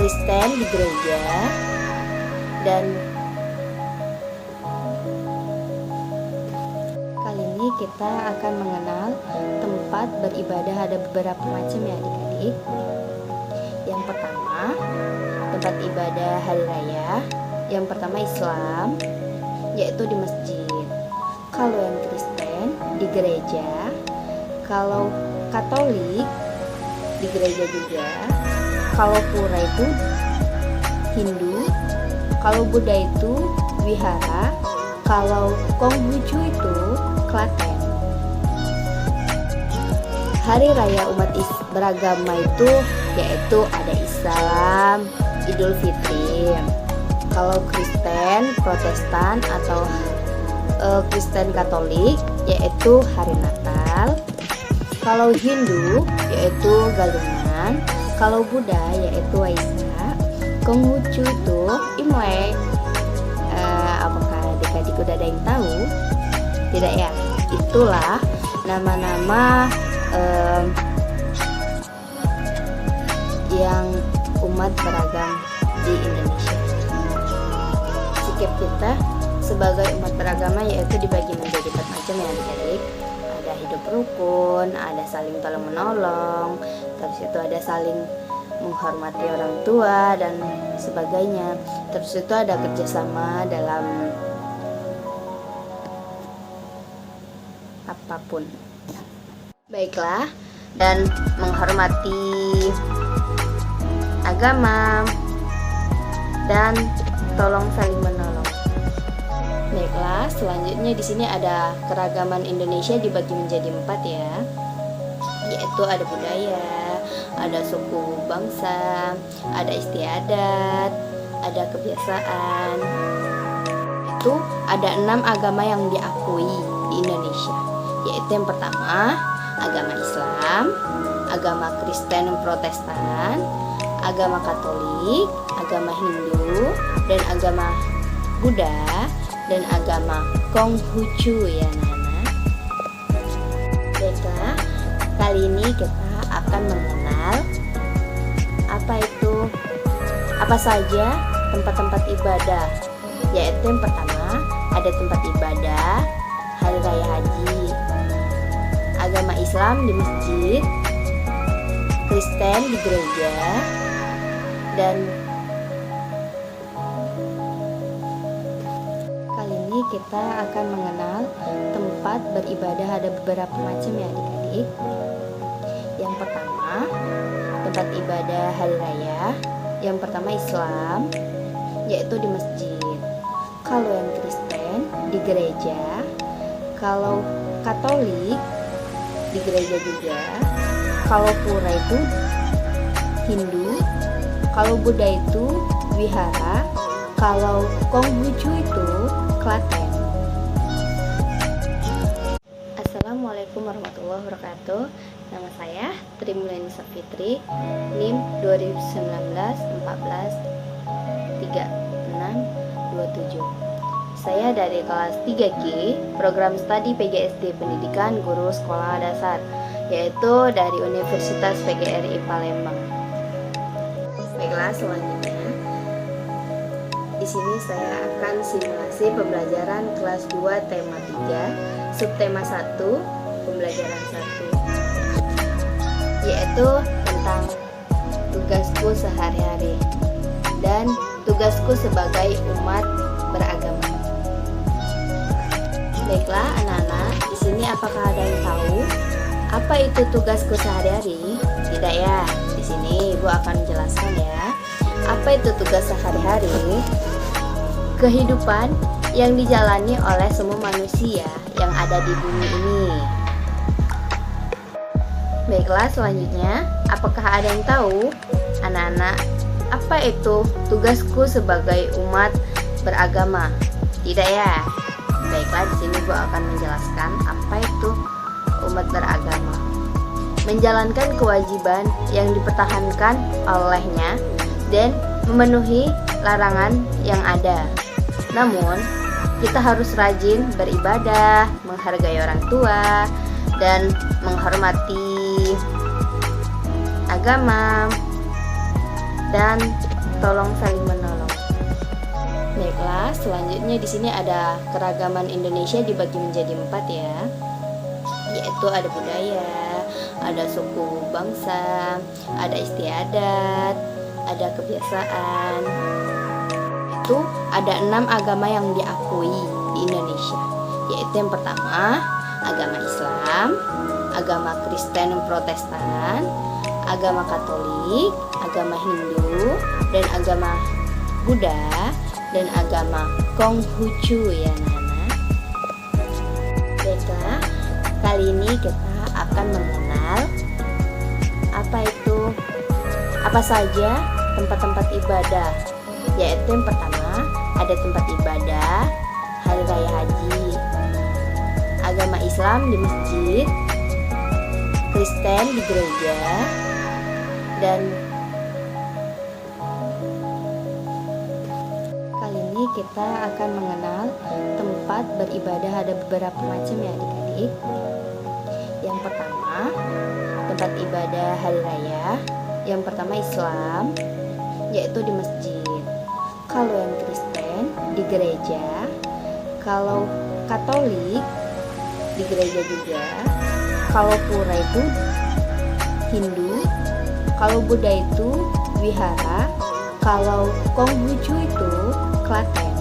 Kristen di gereja, dan kali ini kita akan mengenal tempat beribadah. Ada beberapa macam ya adik-adik. Yang pertama, tempat ibadah hari raya. Yang pertama Islam, yaitu di masjid. Kalau yang Kristen di gereja. Kalau Katolik di gereja juga. Kalau pura itu Hindu. Kalau Buddha itu wihara. Kalau Konghucu itu Klaten. Hari raya umat beragama itu yaitu ada Islam, Idul Fitri. Kalau Kristen, Protestan atau Kristen Katolik yaitu hari Natal. Kalau Hindu yaitu Galungan. Kalau Buddha yaitu Waisak. Konghucu itu Imlek. Apakah adik-adik udah ada yang tahu? Tidak ya? Itulah nama-nama yang umat beragam di Indonesia. Sikap kita sebagai umat beragama yaitu dibagi menjadi 4 macam ya adik-adik. Ada hidup rukun, ada saling tolong menolong, terus itu ada saling menghormati orang tua dan sebagainya. Terus itu ada kerjasama dalam apapun. Baiklah, dan menghormati agama dan tolong saling menolong. Baiklah, selanjutnya di sini ada keragaman Indonesia dibagi menjadi 4 ya. Yaitu ada budaya, ada suku bangsa, ada istiadat, ada kebiasaan. Itu ada 6 agama yang diakui di Indonesia. Yaitu yang pertama, agama Islam, agama Kristen dan Protestan, agama Katolik, agama Hindu, dan agama Buddha, dan agama Konghucu ya anak-anak. Baiklah, kali ini kita akan mengenal apa saja tempat-tempat ibadah. Yaitu yang pertama, ada tempat ibadah hari raya haji. Agama Islam di masjid, Kristen di gereja, dan kali ini kita akan mengenal tempat beribadah. Ada beberapa macam ya adik-adik. Yang pertama, tempat ibadah hari raya. Yang pertama Islam, yaitu di masjid. Kalau yang Kristen di gereja. Kalau Katolik di gereja juga. Kalau pura itu Hindu. Kalau Buddha itu wihara. Kalau Konghucu itu Klaten. Assalamualaikum warahmatullahi wabarakatuh. Nama saya Trimulani Safitri, NIM 2019-14-3627. Saya dari kelas 3G, program studi PGSD Pendidikan Guru Sekolah Dasar, yaitu dari Universitas PGRI Palembang. Baiklah, selanjutnya di sini saya akan simulasi pembelajaran kelas 2 tema 3, subtema 1, pembelajaran 1, yaitu tentang tugasku sehari-hari dan tugasku sebagai umat beragama. Baiklah anak-anak, di sini apakah ada yang tahu apa itu tugasku sehari-hari? Tidak ya? Di sini Ibu akan menjelaskan ya. Apa itu tugas sehari-hari? Kehidupan yang dijalani oleh semua manusia yang ada di bumi ini. Baiklah, selanjutnya, apakah ada yang tahu anak-anak apa itu tugasku sebagai umat beragama? Tidak ya? Baiklah, di sini gua akan menjelaskan apa itu umat beragama. Menjalankan kewajiban yang dipertahankan olehnya dan memenuhi larangan yang ada. Namun, kita harus rajin beribadah, menghargai orang tua, dan menghormati agama dan tolong saling menolong. Baiklah, selanjutnya di sini ada keragaman Indonesia dibagi menjadi 4 ya, yaitu ada budaya, ada suku bangsa, ada istiadat, ada kebiasaan. Itu ada 6 agama yang diakui di Indonesia, yaitu yang pertama agama Islam, agama Kristen Protestan, agama Katolik, agama Hindu, dan agama Buddha, dan agama Konghucu ya Nana. Baiklah, kali ini kita akan mengenal apa saja tempat-tempat ibadah, yaitu yang pertama ada tempat ibadah hari raya haji, agama Islam di masjid, Kristen di gereja, dan kali ini kita akan mengenal tempat beribadah. Ada beberapa macam ya adik-adik. Yang pertama tempat ibadah hari raya, yang pertama Islam, yaitu di masjid. Kalau yang Kristen di gereja, kalau Katolik di gereja juga, kalau pura itu Hindu, kalau Buddha itu wihara, kalau Konghucu itu Klaten.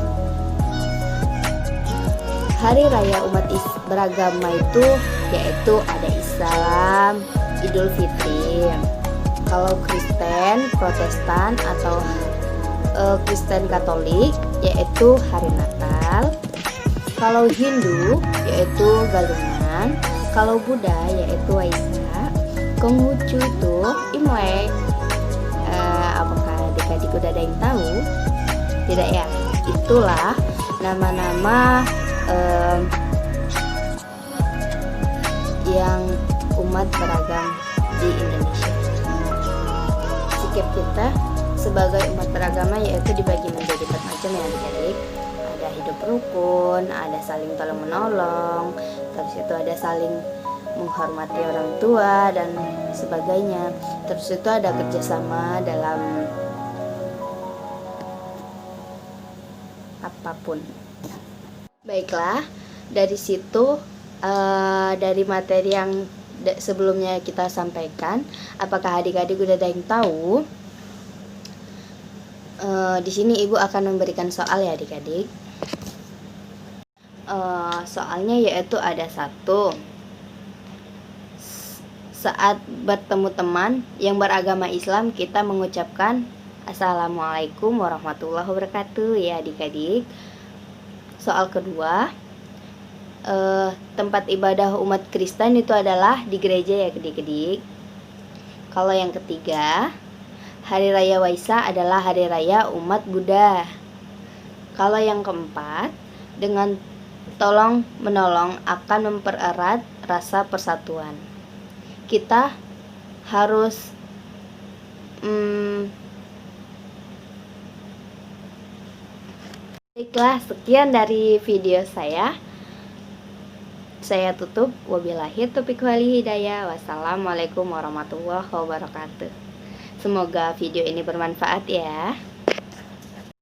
Hari raya umat beragama itu yaitu ada Islam, Idul Fitri. Kalau Kristen Protestan atau Kristen Katolik yaitu hari Natal. Kalau Hindu yaitu Galungan, kalau Buddha yaitu Waisak, Konghucu itu Imlek. Apakah adik-adik udah ada yang tahu? Tidak ya? Itulah nama-nama yang umat beragam di Indonesia. Sikap kita sebagai umat beragama yaitu dibagi menjadi 4 macam ya adik-adik. Ada hidup rukun, ada saling tolong menolong, terus itu ada saling menghormati orang tua dan sebagainya. Terus itu ada kerjasama dalam apapun. Baiklah, dari situ dari materi yang sebelumnya kita sampaikan, apakah adik-adik udah ada yang tahu? Di sini ibu akan memberikan soal ya adik-adik. Soalnya yaitu ada 1. Saat bertemu teman yang beragama Islam, kita mengucapkan Assalamualaikum warahmatullahi wabarakatuh ya adik-adik. Soal kedua, tempat ibadah umat Kristen itu adalah di gereja ya adik-adik. Kalau yang ketiga, hari raya Waisak adalah hari raya umat Buddha. Kalau yang keempat, dengan tolong menolong akan mempererat rasa persatuan. Kita harus baiklah, sekian dari video saya. Saya tutup. Wabillahi taufiq wal hidayah. Wassalamualaikum warahmatullahi wabarakatuh. Semoga video ini bermanfaat ya.